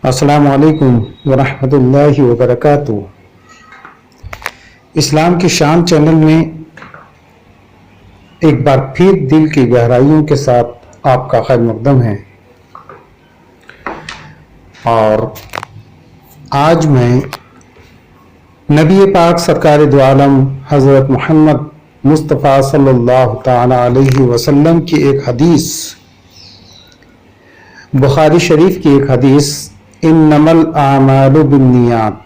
अस्सलाम वालेकुम वरहमतुल्लाहि वबरकातुहू। इस्लाम की शान चैनल में एक बार फिर दिल की गहराइयों के साथ आपका खैर मकदम है। और आज मैं नबी पाक सरकार दो आलम हज़रत मोहम्मद मुस्तफ़ा सल्लल्लाहु ताला अलैहि वसल्लम की एक हदीस, बुखारी शरीफ की एक हदीस, इन्नमल आमालु बिन्नियात,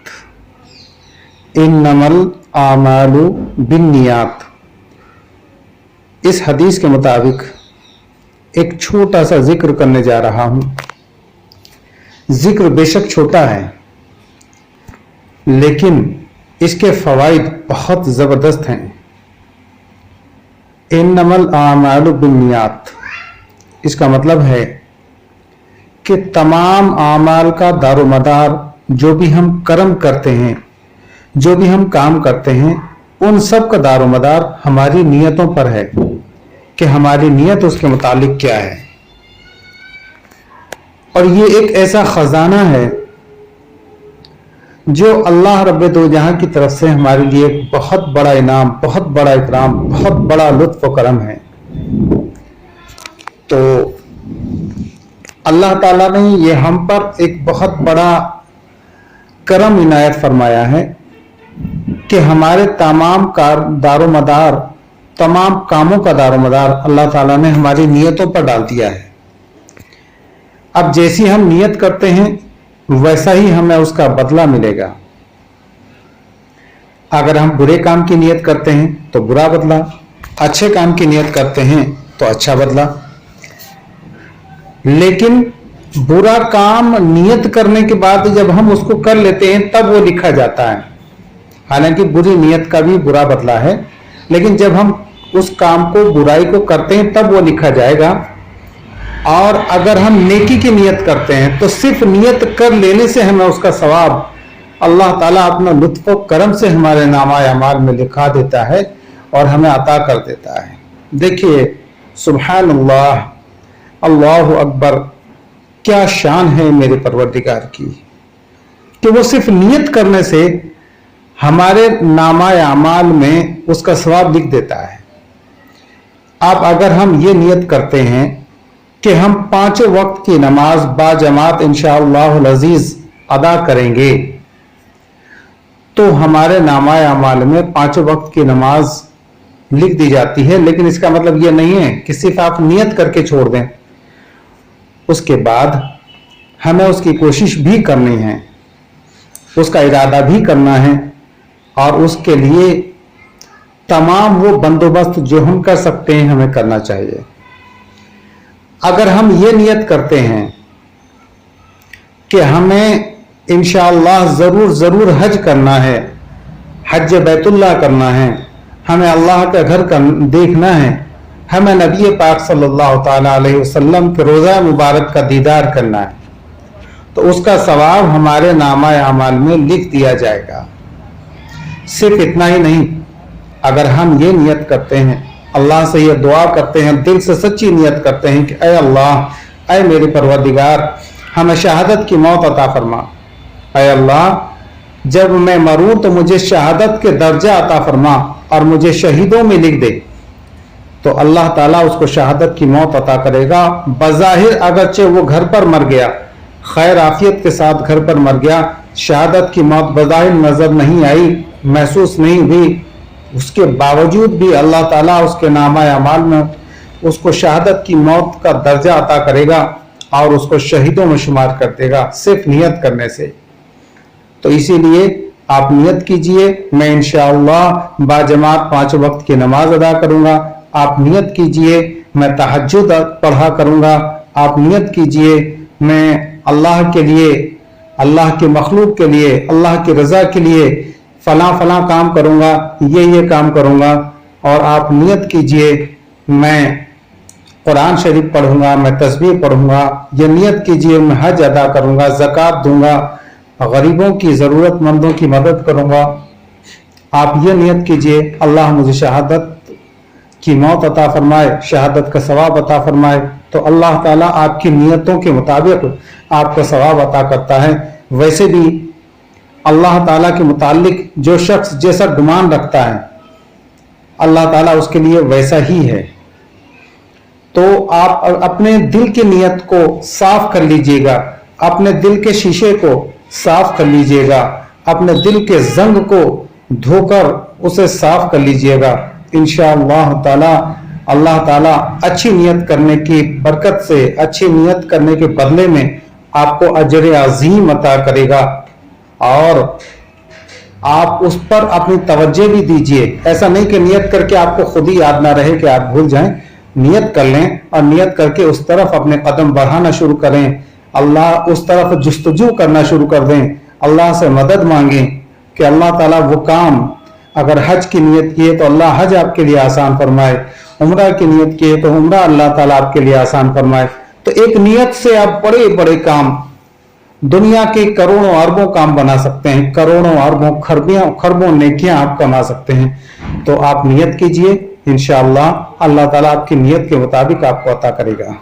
इन्नमल आमालु बिन्नियात, इस हदीस के मुताबिक एक छोटा सा जिक्र करने जा रहा हूं। जिक्र बेशक छोटा है, लेकिन इसके फवाइद बहुत जबरदस्त हैं। इन्नमल आमालु बिन्नियात, इसका मतलब है कि तमाम आमाल का दारोमदार, जो भी हम कर्म करते हैं, जो भी हम काम करते हैं, उन सब का दारोमदार हमारी नियतों पर है कि हमारी नियत उसके मुतालिक क्या है। और ये एक ऐसा खजाना है जो अल्लाह रब्बे दो जहां की तरफ से हमारे लिए एक बहुत बड़ा इनाम, बहुत बड़ा इकराम, बहुत बड़ा लुत्फ व करम है। तो अल्लाह ताला ने ये हम पर एक बहुत बड़ा करम इनायत फरमाया है कि हमारे तमाम दारोमदार, तमाम कामों का दारोमदार अल्लाह ताला ने हमारी नियतों पर डाल दिया है। अब जैसी हम नियत करते हैं वैसा ही हमें उसका बदला मिलेगा। अगर हम बुरे काम की नियत करते हैं तो बुरा बदला, अच्छे काम की नियत करते हैं तो अच्छा बदला। लेकिन बुरा काम नियत करने के बाद जब हम उसको कर लेते हैं तब वो लिखा जाता है। हालांकि बुरी नियत का भी बुरा बदला है, लेकिन जब हम उस काम को, बुराई को करते हैं तब वो लिखा जाएगा। और अगर हम नेकी की नियत करते हैं तो सिर्फ नियत कर लेने से हमें उसका सवाब अल्लाह ताला अपना लुत्फ व करम से हमारे नामाए अमाल में लिखा देता है और हमें अता कर देता है। देखिए, सुभान अल्लाह, अल्लाहु अकबर, क्या शान है मेरे परवरदिगार की कि वो सिर्फ नियत करने से हमारे नामाए अमाल में उसका सवाब लिख देता है। अब अगर हम ये नियत करते हैं कि हम पांचों वक्त की नमाज बाजमात इंशाअल्लाहुल अजीज अदा करेंगे, तो हमारे नामाए अमाल में पांचों वक्त की नमाज लिख दी जाती है। लेकिन इसका मतलब यह नहीं है कि सिर्फ आप नियत करके छोड़ दें, उसके बाद हमें उसकी कोशिश भी करनी है, उसका इरादा भी करना है, और उसके लिए तमाम वो बंदोबस्त जो हम कर सकते हैं हमें करना चाहिए। अगर हम ये नियत करते हैं कि हमें इंशाअल्लाह जरूर हज करना है, हज बैतुल्लाह करना है, हमें अल्लाह का घर देखना है, हमें नबी पाक सल्लल्लाहु ताला अलैहि वसल्लम के रोज़ा मुबारक का दीदार करना है, तो उसका सवाब हमारे नामाए अमाल में लिख दिया जाएगा। सिर्फ इतना ही नहीं, अगर हम ये नियत करते हैं, अल्लाह से ये दुआ करते हैं, दिल से सच्ची नियत करते हैं कि ऐ अल्लाह, ऐ मेरे परवरदिगार, हमें शहादत की मौत अता फरमा। ऐ अल्लाह, जब मैं मरूं तो मुझे शहादत के दर्जा अता फरमा और मुझे शहीदों में लिख दे, तो अल्लाह ताला उसको शहादत की मौत अता करेगा। बज़ाहिर अगरचे वो घर पर मर गया, खैर आफियत के साथ घर पर मर गया, शहादत की मौत बज़ाहिर नजर नहीं आई, महसूस नहीं हुई, उसके बावजूद भी अल्लाह ताला उसके नामाए अमाल में उसको शहादत की मौत का दर्जा अता करेगा और उसको शहीदों में शुमार कर देगा, सिर्फ नियत करने से। तो इसीलिए आप नियत कीजिए, मैं इंशाअल्लाह बाजमात पांचों वक्त की नमाज अदा करूंगा। आप नियत कीजिए, मैं तहज्जुद पढ़ा करूंगा। आप नियत कीजिए, मैं अल्लाह के लिए, अल्लाह के मखलूक के लिए, अल्लाह की रजा के लिए फला काम करूंगा, ये काम करूंगा। और आप नियत कीजिए, मैं कुरान शरीफ पढ़ूंगा, मैं तस्बीह पढ़ूंगा। ये नियत कीजिए, मैं हज अदा करूंगा, ज़कात दूंगा, गरीबों की, ज़रूरतमंदों की मदद करूंगा। आप ये नियत कीजिए, अल्लाह मुझे शहादत की मौत अता फरमाए, शहादत का सवाब अता फरमाए। तो अल्लाह ताला आपकी नियतों के मुताबिक आपको सवाब अता करता है। वैसे भी अल्लाह ताला के मुतालिक जो शख्स जैसा गुमान रखता है, अल्लाह ताला उसके लिए वैसा ही है। तो आप अपने दिल की नीयत को साफ कर लीजिएगा, अपने दिल के शीशे को साफ कर लीजिएगा, अपने दिल के जंग को धोकर उसे साफ कर लीजिएगा। इंशाअल्लाह ताला अल्लाह ताला अच्छी नियत करने की बरकत से, अच्छी नियत करने के बदले में आपको अजर अजीम अता करेगा और आप उस पर अपनी तवज्जो भी दीजिए। ऐसा नहीं कि नियत करके आपको खुद ही याद ना रहे कि आप भूल जाएं। नियत कर लें और नियत करके उस तरफ अपने कदम बढ़ाना शुरू करें, अल्लाह उस तरफ जुस्तजू करना शुरू कर दें, अल्लाह से मदद मांगें कि अल्लाह ताला वो काम, अगर हज की नियत की है तो अल्लाह हज आपके लिए आसान फरमाए, उम्रा की नियत की है तो उम्रा अल्लाह ताला आपके लिए आसान फरमाए। तो एक नियत से आप बड़े बड़े काम, दुनिया के करोड़ों अरबों काम बना सकते हैं, करोड़ों अरबों खरबों नेकियां आप कमा सकते हैं। तो आप नियत कीजिए, इंशाअल्लाह अल्लाह ताला आपकी नियत के मुताबिक आपको अता करेगा।